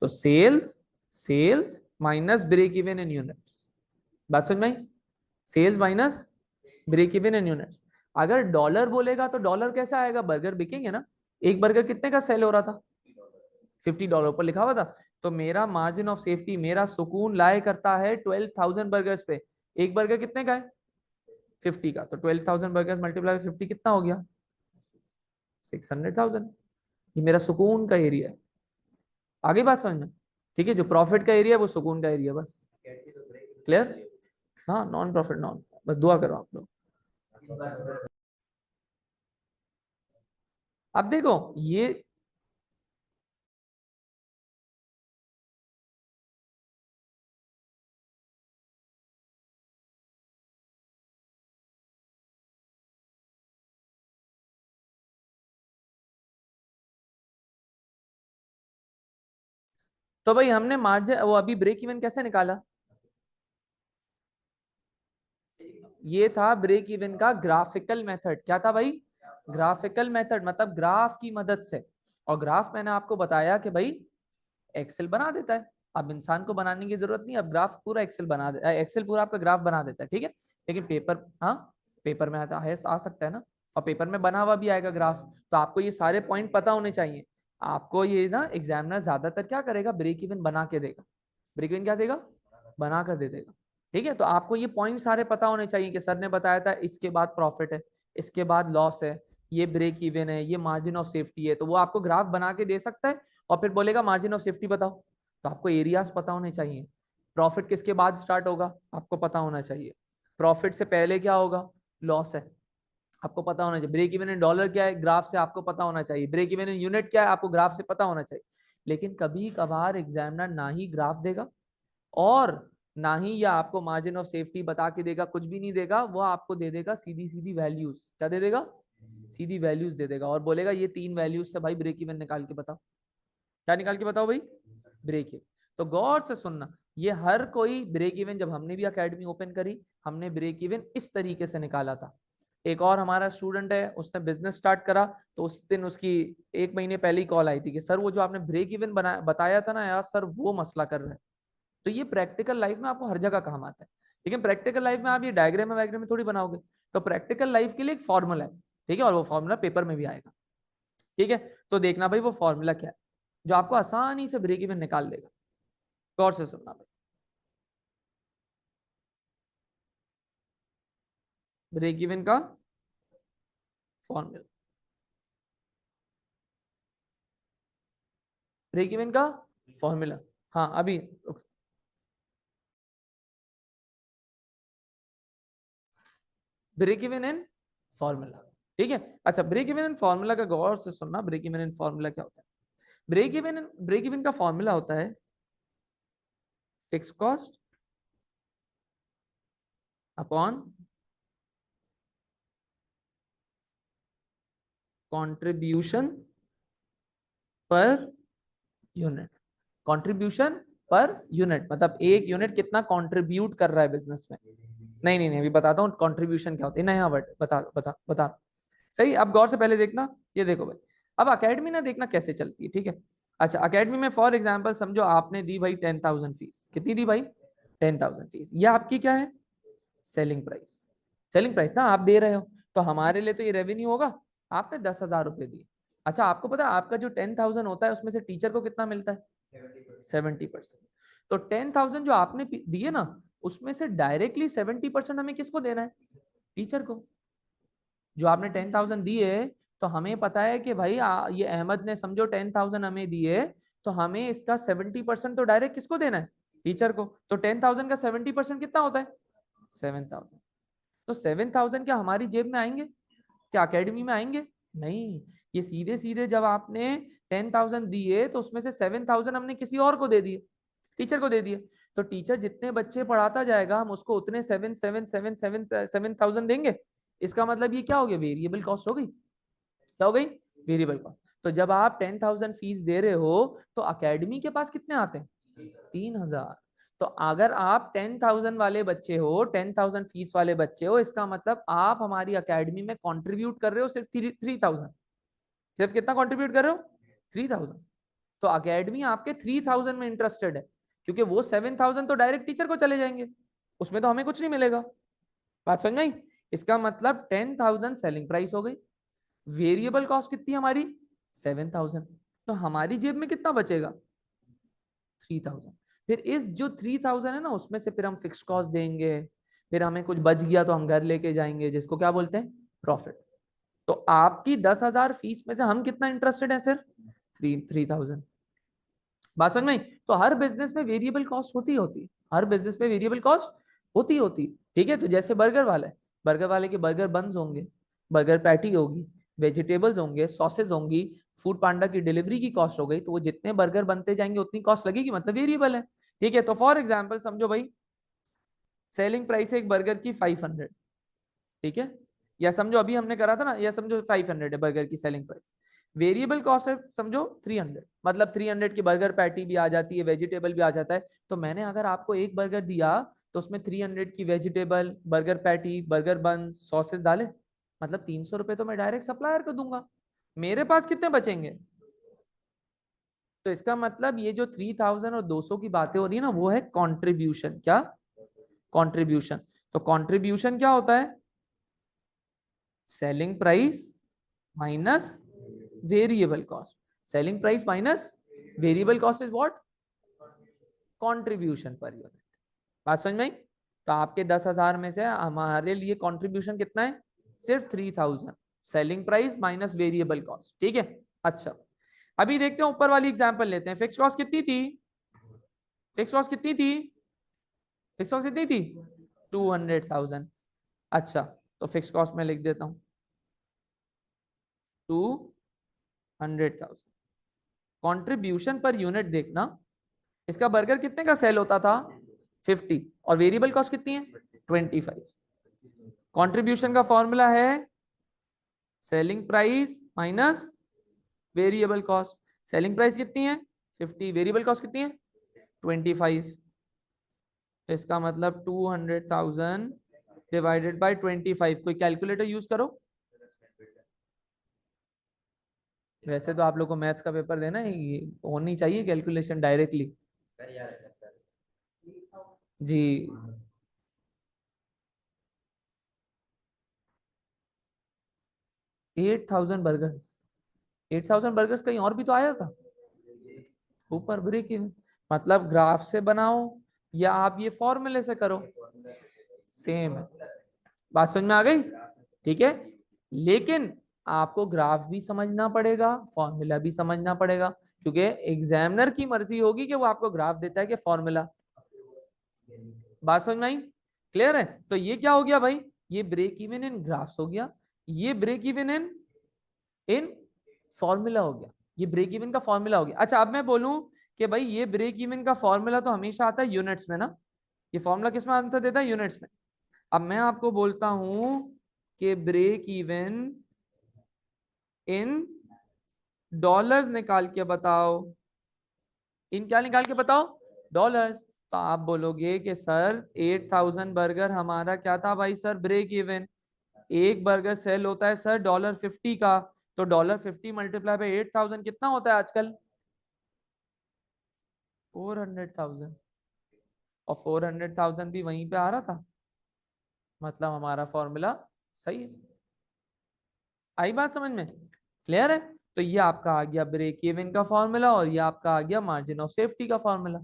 तो sales, sales minus break even in units. बात समझ में आई? Sales minus break even in units. अगर डॉलर बोलेगा तो डॉलर कैसा आएगा? बर्गर बिकेंगे ना। एक बर्गर कितने का सेल हो रहा था? $50 पर लिखा हुआ था। तो मेरा मार्जिन ऑफ सेफ्टी, मेरा सुकून लाए करता है 12,000 बर्गर्स पे। एक बर्गर कितने का है? 50 का। तो 12,000 बर्गर्स मल्टीप्लाई 50 कितना हो गया? 600,000। ये मेरा सुकून का एरिया है। आगे बात समझना। ठीक है, जो प्रॉफिट का एरिया है वो सुकून का एरिया, बस क्लियर? हाँ नॉन प्रॉफिट नॉन, बस दुआ करो आप लोग। अब देखो ये, तो भाई हमने मार्जिन, वो अभी ब्रेक इवन कैसे निकाला? ये था ब्रेक इवन का ग्राफिकल मेथड। क्या था भाई? ग्राफिकल मेथड, मतलब ग्राफ की मदद से। और ग्राफ मैंने आपको बताया कि भाई एक्सेल बना देता है। अब इंसान को बनाने की जरूरत नहीं, अब ग्राफ पूरा एक्सेल बना दे, एक्सेल पूरा आपका ग्राफ बना देता है, ठीक है। लेकिन पेपर, हाँ पेपर में आता है, आ सकता है ना, और पेपर में बना हुआ भी आएगा ग्राफ। तो आपको ये सारे पॉइंट पता होने चाहिए। आपको ये ना एग्जामिनर ज्यादातर क्या करेगा, ब्रेक इवन बना के देगा। ब्रेक इवन क्या देगा, बना कर दे देगा, ठीक है। तो आपको ये पॉइंट सारे पता होने चाहिए कि सर ने बताया था इसके बाद प्रॉफिट है, इसके बाद लॉस है, ये ब्रेक इवन है, ये मार्जिन ऑफ सेफ्टी है। तो वो आपको ग्राफ बना के दे सकता है और फिर बोलेगा मार्जिन ऑफ सेफ्टी बताओ। तो आपको एरियाज पता होने चाहिए। प्रॉफिट किसके बाद स्टार्ट होगा, आपको पता होना चाहिए। प्रॉफिट से पहले क्या होगा, लॉस है, आपको पता होना चाहिए। ब्रेक इवन इन डॉलर क्या है, ग्राफ से आपको पता होना चाहिए। ब्रेक इवन इन यूनिट क्या है, आपको ग्राफ से पता होना चाहिए। लेकिन कभी कभार एग्जामिनर ना ही ग्राफ देगा और ना ही या आपको मार्जिन ऑफ सेफ्टी बता के देगा, कुछ भी नहीं देगा। वो आपको दे देगा सीधी सीधी वैल्यूज। क्या दे देगा, सीधी वैल्यूज दे देगा और बोलेगा ये 3 वैल्यूज से भाई ब्रेक इवन निकाल के बताओ। क्या निकाल के बताओ भाई, ब्रेक इवन। तो गौर से सुनना, ये हर कोई ब्रेक इवन, जब हमने भी एकेडमी ओपन करी हमने ब्रेक इवन इस तरीके से निकाला था। एक और हमारा स्टूडेंट है, उसने बिजनेस स्टार्ट करा, तो उस दिन उसकी 1 महीने पहले ही कॉल आई थी कि सर वो जो आपने ब्रेक इवन बनाया बताया था ना यार सर, वो मसला कर रहा है। तो ये प्रैक्टिकल लाइफ में आपको हर जगह काम आता है। लेकिन प्रैक्टिकल लाइफ में आप ये डायग्राम वगैरह में थोड़ी बनाओगे। तो प्रैक्टिकल लाइफ के लिए एक फॉर्मूला है, ठीक है, और वो फॉर्मूला पेपर में भी आएगा, ठीक है। तो देखना भाई वो फॉर्मूला क्या है जो आपको आसानी से ब्रेक इवन निकाल देगा। गौर से सुनना भाई, ब्रेक इवन का फॉर्मूला, ब्रेक इवन का फॉर्मूला। हाँ अभी ब्रेक इवन इन फॉर्मूला, ठीक है। अच्छा ब्रेक इवन इन फॉर्मूला का गौर से सुनना, ब्रेक इवन इन फॉर्मूला क्या होता है। ब्रेक इवन का फॉर्मूला होता है fix cost upon contribution per unit. Contribution per unit मतलब एक यूनिट कितना कंट्रीब्यूट कर रहा है बिजनेस में। नहीं नहीं नहीं, अभी बताता हूँ कंट्रीब्यूशन क्या होता है, नया वर्ड बता बता बता। सही, अब गौर से पहले देखना, ये देखो भाई, अब अकेडमी ना देखना कैसे चलती है, ठीक है। अच्छा अकेडमी में फॉर एग्जांपल समझो आपने दी भाई 10,000 फीस, कितनी दी भाई, 10,000 फीस। ये आपकी क्या है, सेलिंग प्राइस। सेलिंग प्राइस ना आप दे रहे हो, तो हमारे लिए तो ये रेवेन्यू होगा। आपने 10,000 रुपए दिए। अच्छा आपको पता है आपका जो 10,000 होता है उसमें से टीचर को कितना मिलता है, 70%। तो 10,000 जो आपने दिए ना, उसमें से डायरेक्टली 70% हमें किसको देना है, टीचर को। जो आपने 10,000 दिए, तो हमें पता है कि भाई ये अहमद ने समझो 10,000 हमें दिए, तो हमें इसका 70% तो डायरेक्ट किसको देना है, टीचर को। तो 10,000 का 70% कितना होता है, 7,000। तो 7,000 क्या हमारी जेब में आएंगे, क्या अकेडमी में आएंगे, नहीं। ये सीधे सीधे जब आपने 10,000 दिए तो उसमें से 7,000 हमने किसी और को दे दिए, टीचर को दे दिए। तो टीचर जितने बच्चे पढ़ाता जाएगा हम उसको उतने 7,000 देंगे। इसका मतलब ये क्या हो गया, वेरिएबल कॉस्ट हो गई। क्या हो गई, वेरिएबल कॉस्ट। तो जब आप 10,000 फीस दे रहे हो तो अकेडमी के पास कितने आते हैं, 3,000। तो अगर आप 10,000 वाले बच्चे हो, 10,000 फीस वाले बच्चे हो, इसका मतलब आप हमारी अकेडमी में कंट्रीब्यूट कर रहे हो सिर्फ 3,000। सिर्फ कितना कंट्रीब्यूट कर रहे हो, 3,000। तो अकेडमी आपके 3,000 में इंटरेस्टेड है, क्योंकि वो 7,000 तो डायरेक्ट टीचर को चले जाएंगे, उसमें तो हमें कुछ नहीं मिलेगा। बात समझ गई। इसका मतलब 10,000 सेलिंग प्राइस हो गई, वेरिएबल कॉस्ट कितनी हमारी 7,000। तो हमारी जेब में कितना बचेगा, 3,000। फिर इस जो 3,000 है ना, उसमें से फिर हम फिक्स कॉस्ट देंगे, फिर हमें कुछ बच गया तो हम घर लेके जाएंगे, जिसको क्या बोलते हैं, प्रॉफिट। तो आपकी 10,000 फीस में से हम कितना इंटरेस्टेड है, सिर्फ 3,000। बात समझ में। तो हर बिजनेस में वेरिएबल कॉस्ट होती है, हर बिजनेस में वेरिएबल कॉस्ट होती, ठीक है। तो जैसे बर्गर वाला है, बर्गर वाले के बर्गर बंस होंगे, बर्गर पैटी होगी, वेजिटेबल्स होंगे, सॉसेज होंगी, फूड पांडा की डिलीवरी की कॉस्ट हो गई। तो वो जितने बर्गर बनते जाएंगे उतनी कॉस्ट लगेगी, मतलब वेरिएबल है, ठीक है। तो फॉर एग्जाम्पल समझो भाई सेलिंग प्राइस है एक बर्गर की 500, ठीक है। या समझो अभी हमने करा था ना, या समझो 500 है बर्गर की सेलिंग प्राइस। वेरिएबल कॉस्ट है समझो 300, मतलब 300 की बर्गर पैटी भी आ जाती है, वेजिटेबल भी आ जाता है। तो मैंने अगर आपको एक बर्गर दिया तो उसमें 300 की vegetable, burger patty, burger bun, sauces डाले, मतलब 300 रुपए तो मैं डायरेक्ट सप्लायर को दूंगा। मेरे पास कितने बचेंगे, तो इसका मतलब ये जो 3000 और 200 की बातें हो रही है ना, वो है कंट्रीब्यूशन। क्या? कंट्रीब्यूशन। तो कंट्रीब्यूशन क्या होता है? Selling price minus variable cost. Selling price minus variable cost is what? Contribution per unit. बात समझ में आई? तो आपके 10,000 में से हमारे लिए कंट्रीब्यूशन कितना है? सिर्फ 3000। Selling price minus variable cost. ठीक है। अच्छा, अभी देखते हैं ऊपर वाली एग्जांपल लेते हैं। फिक्स कॉस्ट कितनी थी? फिक्स कॉस्ट कितनी थी? फिक्स कॉस्ट कितनी थी? 200,000। अच्छा, तो फिक्स कॉस्ट में लिख देता हूं 200,000। कंट्रीब्यूशन पर यूनिट देखना, इसका बर्गर कितने का सेल होता था? 50। और वेरिएबल कॉस्ट कितनी है? 25। कंट्रीब्यूशन का फॉर्मूला है selling price minus variable cost. Selling price कितनी है? 50। वेरिएबल कॉस्ट कितनी है? 25। इसका मतलब 200,000 डिवाइडेड बाय 25। कोई कैलकुलेटर यूज करो। वैसे तो आप लोग को मैथ्स का पेपर देना है, ये होनी चाहिए कैलकुलेशन डायरेक्टली। जी, 8,000 बर्गर्स। 8,000 बर्गर्स कहीं और भी तो आया था ऊपर। ब्रेक इवन मतलब ग्राफ से बनाओ या आप ये फॉर्मूले से करो, सेम है। बात समझ में आ गई? ठीक है। लेकिन आपको ग्राफ भी समझना पड़ेगा, फॉर्मूला भी समझना पड़ेगा, क्योंकि एग्जामिनर की मर्जी होगी कि वो आपको ग्राफ देता है कि फॉर्मूला। बात समझ में आई? क्लियर है? तो ये क्या हो गया भाई? ये ब्रेक इवन इन ग्राफ्स हो गया, ये break even in in formula हो गया। ये ब्रेक इवन का फॉर्मूला हो गया। अच्छा, अब मैं बोलूं कि भाई ये ब्रेक इवन का फॉर्मूला तो हमेशा आता है यूनिट्स में ना। ये फॉर्मूला किस में आंसर देता है? यूनिट्स में। अब मैं आपको बोलता हूं कि ब्रेक इवन इन डॉलर्स निकाल के बताओ। इन क्या निकाल के बताओ? डॉलर्स। तो आप बोलोगे कि सर 8,000 बर्गर हमारा क्या था भाई सर? Break even. एक बर्गर सेल होता है सर $50 का, तो $50 मल्टीप्लाई बाय 8,000 कितना होता है आजकल? 400,000। और 400,000 भी वहीं पे आ रहा था, मतलब हमारा फॉर्मूला सही है। आई बात समझ में? क्लियर है? तो ये आपका आ गया ब्रेक इवन का फॉर्मूला और ये आपका आ गया मार्जिन ऑफ सेफ्टी का फॉर्मूला।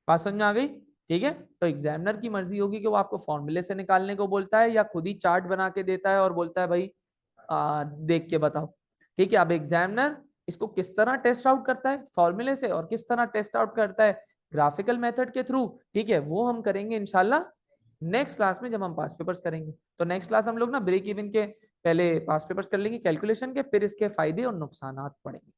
बात समझ में आ गई? ठीक है। तो एग्जामिनर की मर्जी होगी कि वो आपको फॉर्मूले से निकालने को बोलता है या खुद ही चार्ट बना के देता है और बोलता है भाई देख के बताओ। ठीक है। अब एग्जामिनर इसको किस तरह टेस्ट आउट करता है फॉर्मूले से और किस तरह टेस्ट आउट करता है ग्राफिकल मेथड के थ्रू, ठीक है, वो हम करेंगे इंशाल्लाह नेक्स्ट क्लास में जब हम पास पेपर्स करेंगे। तो नेक्स्ट क्लास हम लोग ना ब्रेक इवन के पहले पास पेपर्स कर लेंगे कैलकुलेशन के, फिर इसके फायदे और नुकसान पढ़ेंगे।